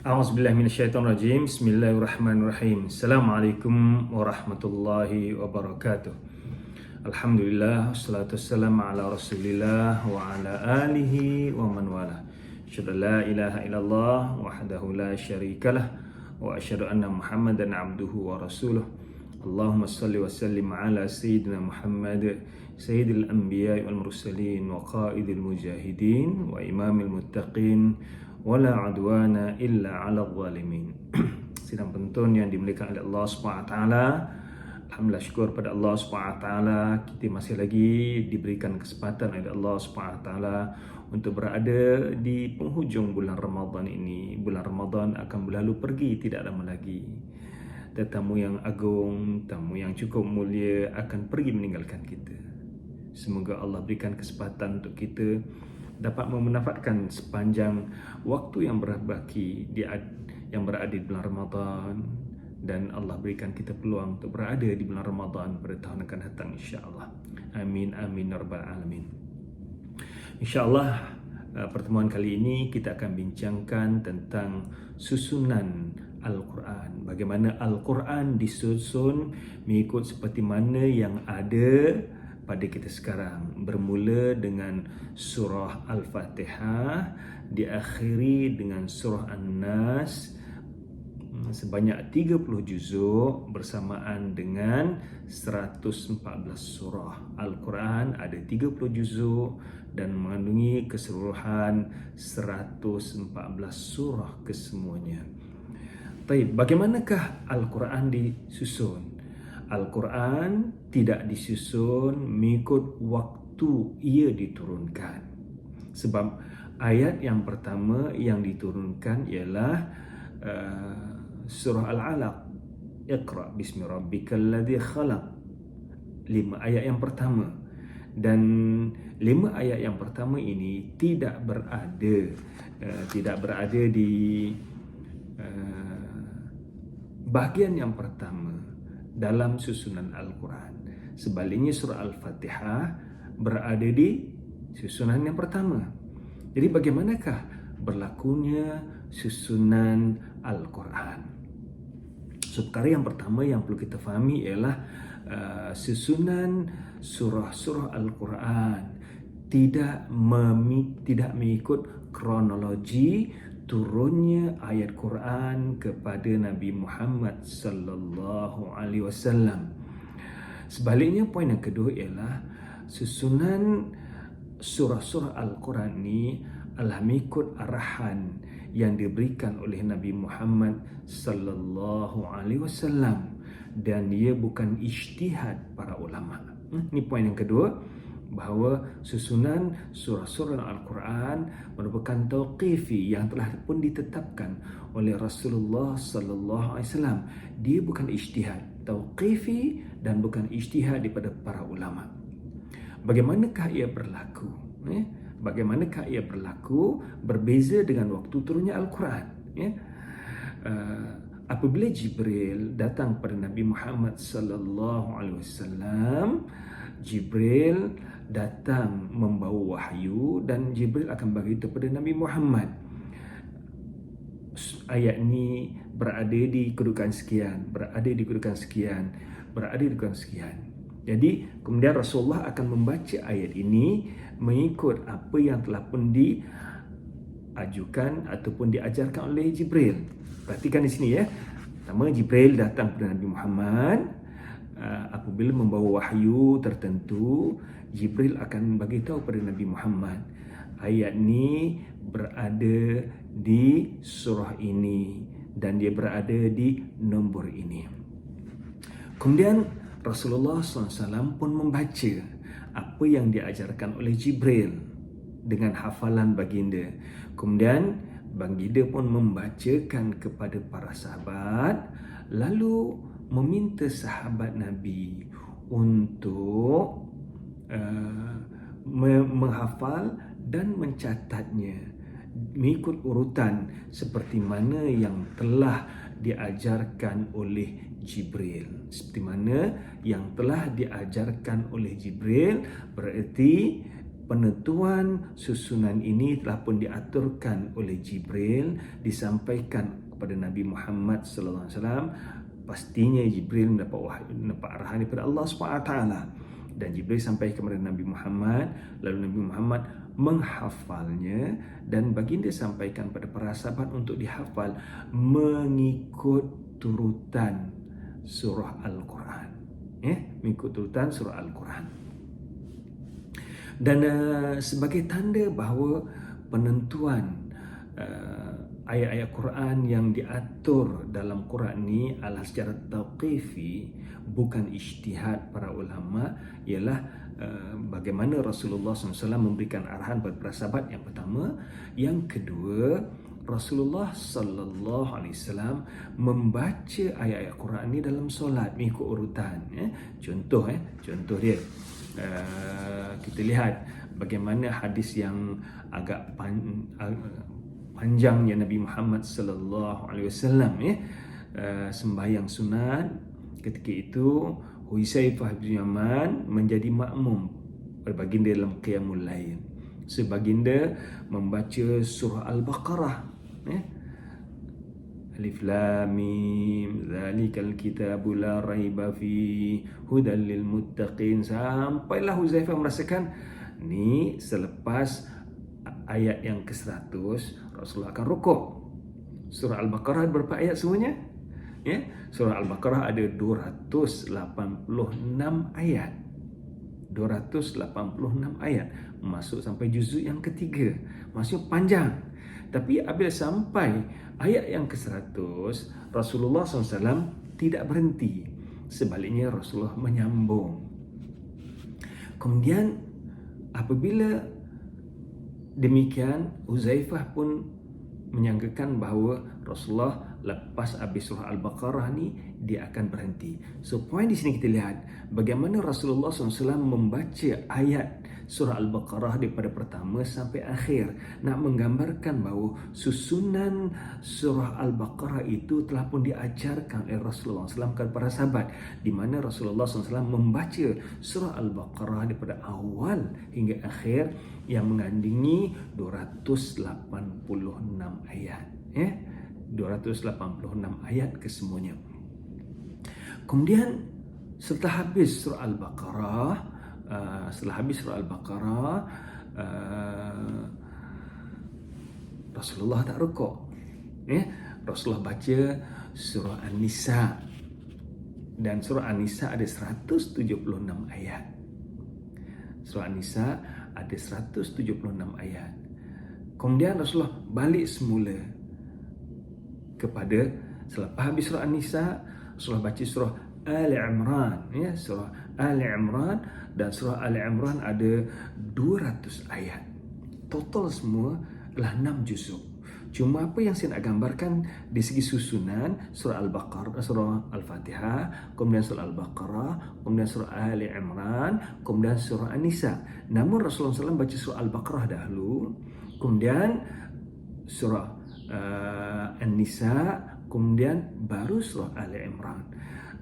A'udzubillahi minasyaitonirrajim. Bismillahirrahmanirrahim. Assalamualaikum warahmatullahi wabarakatuh. Alhamdulillah, wassalatu wassalamu ala Rasulillah wa ala alihi wa man wala. Asyhadu an la ilaha illallah wahdahu la syarikalah wa asyhadu anna Muhammadan abduhu wa rasuluh. Allahumma salli wa sallim ala sayyidina Muhammad sayyidil anbiya'i wal mursalin wa qaidil mujahidin wa imamil muttaqin wala adwana illa ala zalimin. Sidang penonton yang dimuliakan oleh Allah SWT, alhamdulillah, syukur pada Allah SWT, kita masih lagi diberikan kesempatan oleh Allah SWT untuk berada di penghujung bulan Ramadan ini. Bulan Ramadan akan berlalu pergi, tidak lama lagi. Tetamu yang agung, tamu yang cukup mulia akan pergi meninggalkan kita. Semoga Allah berikan kesempatan untuk kita dapat memanfaatkan sepanjang waktu yang berbaki yang berada di bulan Ramadan, dan Allah berikan kita peluang untuk berada di bulan Ramadan pada tahun akan datang, insya-Allah. Amin amin ya rabbal alamin. Insya-Allah, pertemuan kali ini kita akan bincangkan tentang susunan Al-Quran. Bagaimana Al-Quran disusun mengikut seperti mana yang ada pada kita sekarang, bermula dengan surah Al-Fatihah, diakhiri dengan surah An-Nas, sebanyak 30 juzuk bersamaan dengan 114 surah. Al-Quran ada 30 juzuk dan mengandungi keseluruhan 114 surah kesemuanya. Baik, bagaimanakah Al-Quran disusun? Al-Quran tidak disusun mengikut waktu ia diturunkan. Sebab ayat yang pertama yang diturunkan ialah surah Al-Alaq, Iqra bismi rabbikal ladzi khalaq. 5 ayat yang pertama. Dan 5 ayat yang pertama ini tidak berada di bahagian yang pertama dalam susunan Al-Quran. Sebaliknya surah Al-Fatihah berada di susunan yang pertama. Jadi bagaimanakah berlakunya susunan Al-Quran? So, perkara yang pertama yang perlu kita fahami ialah susunan surah-surah Al-Quran tidak mengikut kronologi turunnya ayat Quran kepada Nabi Muhammad sallallahu alaihi wasallam. Sebaliknya, poin yang kedua ialah susunan surah-surah Al-Quran ini adalah mengikut arahan yang diberikan oleh Nabi Muhammad sallallahu alaihi wasallam, dan ia bukan ijtihad para ulama. Ini poin yang kedua, bahawa susunan surah-surah Al-Quran merupakan tauqifi yang telah pun ditetapkan oleh Rasulullah sallallahu alaihi wasallam. Dia bukan ijtihad, tauqifi dan bukan ijtihad daripada para ulama. Bagaimanakah ia berlaku? Bagaimanakah ia berlaku berbeza dengan waktu turunnya Al-Quran? Apabila Jibril datang kepada Nabi Muhammad sallallahu alaihi wasallam, Jibril datang membawa wahyu dan Jibril akan beritahu kepada Nabi Muhammad, ayat ini berada di kedudukan sekian, berada di kedudukan sekian, berada di kedudukan sekian. Jadi kemudian Rasulullah akan membaca ayat ini mengikut apa yang telah pun diajukan ataupun diajarkan oleh Jibril. Perhatikan di sini ya. Pertama, Jibril datang kepada Nabi Muhammad. Apabila membawa wahyu tertentu, Jibril akan bagi tahu kepada Nabi Muhammad, ayat ini berada di surah ini dan dia berada di nombor ini. Kemudian Rasulullah SAW pun membaca apa yang diajarkan oleh Jibril dengan hafalan baginda. Kemudian baginda pun membacakan kepada para sahabat, lalu meminta sahabat Nabi untuk menghafal dan mencatatnya mengikut urutan seperti mana yang telah diajarkan oleh Jibril. Seperti mana yang telah diajarkan oleh Jibril berarti penentuan susunan ini telah pun diaturkan oleh Jibril, disampaikan kepada Nabi Muhammad sallallahu alaihi wasallam. Pastinya Jibril mendapat arahan daripada Allah SWT, dan Jibril sampai kepada Nabi Muhammad, lalu Nabi Muhammad menghafalnya, dan baginda sampaikan pada para sahabat untuk dihafal mengikut turutan surah Al-Quran, mengikut turutan surah Al-Quran. Dan sebagai tanda bahawa penentuan ayat-ayat Quran yang diatur dalam Quran ni adalah secara tauqifi, bukan ijtihad para ulama, ialah bagaimana Rasulullah SAW memberikan arahan kepada para sahabat, yang pertama. Yang kedua, Rasulullah sallallahu alaihi wasallam membaca ayat-ayat Quran ni dalam solat mengikut urutan. Contoh dia, kita lihat bagaimana hadis yang agak panjangnya Nabi Muhammad sallallahu alaihi wasallam sembahyang sunat. Ketika itu Huzaifah bin Yaman menjadi makmum pada baginda dalam qiyamul lail. Baginda membaca surah Al-Baqarah, Alif Lam Mim Zalikal Kitabu La Raiba Fi Hudal Lil Muttaqin, sampailah Huzaifah merasakan ni selepas ayat yang ke-100 Rasulullah akan rukuk. Surah Al-Baqarah berapa ayat semuanya? Surah Al-Baqarah ada 286 ayat. 286 ayat, masuk sampai juzuk yang ketiga, masuk panjang. Tapi apabila sampai ayat yang ke-100, Rasulullah SAW tidak berhenti, sebaliknya Rasulullah menyambung. Kemudian apabila demikian, Huzaifah pun menyangkakan bahawa Rasulullah lepas habis surah Al-Baqarah ni dia akan berhenti. So poin di sini kita lihat bagaimana Rasulullah SAW membaca ayat surah Al-Baqarah daripada pertama sampai akhir, nak menggambarkan bahawa susunan surah Al-Baqarah itu telah pun diajarkan oleh Rasulullah SAW kepada para sahabat, di mana Rasulullah SAW membaca surah Al-Baqarah daripada awal hingga akhir yang mengandungi 286 ayat. 286 ayat kesemuanya. Kemudian setelah habis surah Al-Baqarah, Rasulullah tak rukuk. Rasulullah baca surah An-Nisa, dan surah An-Nisa ada 176 ayat. Surah An-Nisa ada 176 ayat. Kemudian Rasulullah balik semula kepada, selepas habis surah An-Nisa, Rasulullah baca surah Ali Imran, surah Ali Imran, dan surah Ali Imran ada 200 ayat. Total semua adalah 6 juzuk. Cuma apa yang saya nak gambarkan di segi susunan, surah Al-Baqarah, surah Al-Fatihah, kemudian surah Al-Baqarah, kemudian surah Ali Imran, kemudian surah An-Nisa. Namun Rasulullah SAW baca surah Al-Baqarah dahulu, kemudian surah An-Nisa, kemudian baru surah Ali Imran.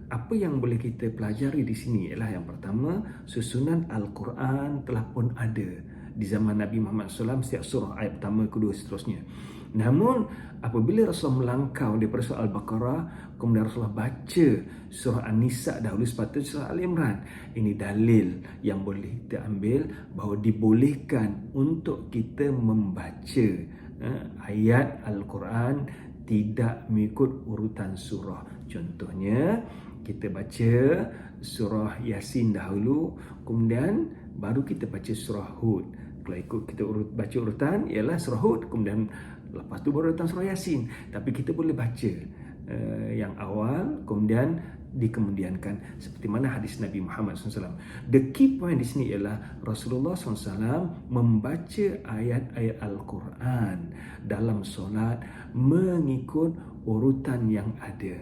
Apa yang boleh kita pelajari di sini ialah yang pertama, susunan Al-Quran telah pun ada di zaman Nabi Muhammad SAW, setiap surah ayat pertama, kedua, seterusnya. Namun apabila Rasulullah melangkau daripada surah Al-Baqarah, kemudian Rasulullah baca surah An-Nisa dahulu, sepatutnya surah Ali Imran. Ini dalil yang boleh kita ambil bahawa dibolehkan untuk kita membaca ayat Al-Quran tidak mengikut urutan surah. Contohnya, kita baca surah Yasin dahulu, kemudian baru kita baca surah Hud. Kalau ikut kita baca urutan, ialah surah Hud, kemudian lepas tu baru datang surah Yasin. Tapi kita boleh baca yang awal, kemudian dikemudiankan, seperti mana hadis Nabi Muhammad SAW. The key point di sini ialah Rasulullah SAW membaca ayat-ayat Al-Quran dalam solat mengikut urutan yang ada.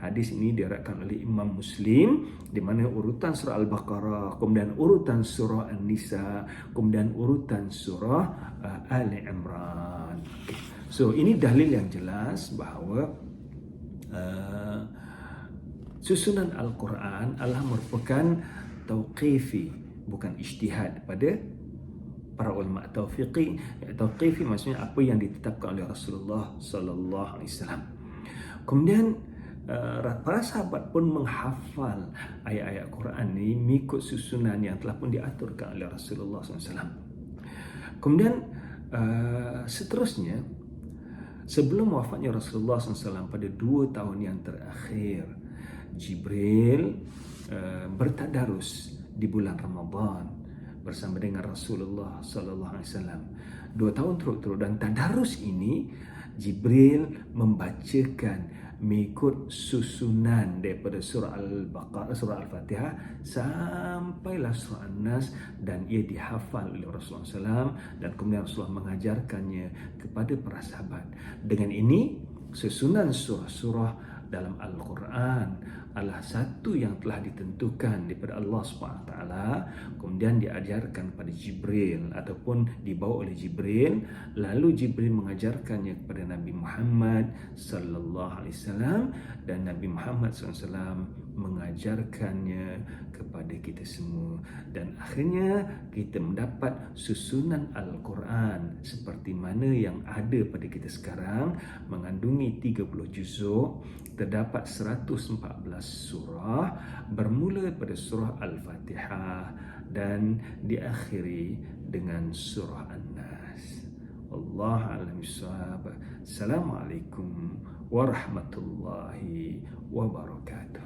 Hadis ini diriwayatkan oleh Imam Muslim, di mana urutan surah Al-Baqarah, kemudian urutan surah An-Nisa, kemudian urutan surah Ali Imran. So ini dalil yang jelas bahawa susunan Al-Quran adalah merupakan tauqifi, bukan ijtihad pada para ulama tauqifi maksudnya apa yang ditetapkan oleh Rasulullah sallallahu alaihi wasallam. Kemudian para sahabat pun menghafal ayat-ayat Quran ini mengikut susunan yang telah pun diaturkan oleh Rasulullah SAW. Kemudian seterusnya, sebelum wafatnya Rasulullah SAW pada 2 tahun yang terakhir, Jibril bertadarus di bulan Ramadan bersama dengan Rasulullah SAW 2 tahun turut-turut, dan tadarus ini Jibril membacakan mengikut susunan daripada surah Al-Baqarah, surah Al-Fatihah sampailah surah An-Nas, dan ia dihafal oleh Rasulullah SAW, dan kemudian Rasulullah mengajarkannya kepada para sahabat. Dengan ini susunan surah-surah dalam Al-Quran adalah satu yang telah ditentukan daripada Allah SWT, kemudian diajarkan pada Jibril ataupun dibawa oleh Jibril, lalu Jibril mengajarkannya kepada Nabi Muhammad sallallahu alaihi wasallam, dan Nabi Muhammad SAW mengajarkannya kepada kita semua, dan akhirnya kita mendapat susunan Al-Quran seperti mana yang ada pada kita sekarang, mengandungi 30 juzuk, terdapat 114 surah, bermula pada surah Al-Fatihah dan diakhiri dengan surah An-Nas. Allah a'lam bissawab. Assalamualaikum warahmatullahi wabarakatuh.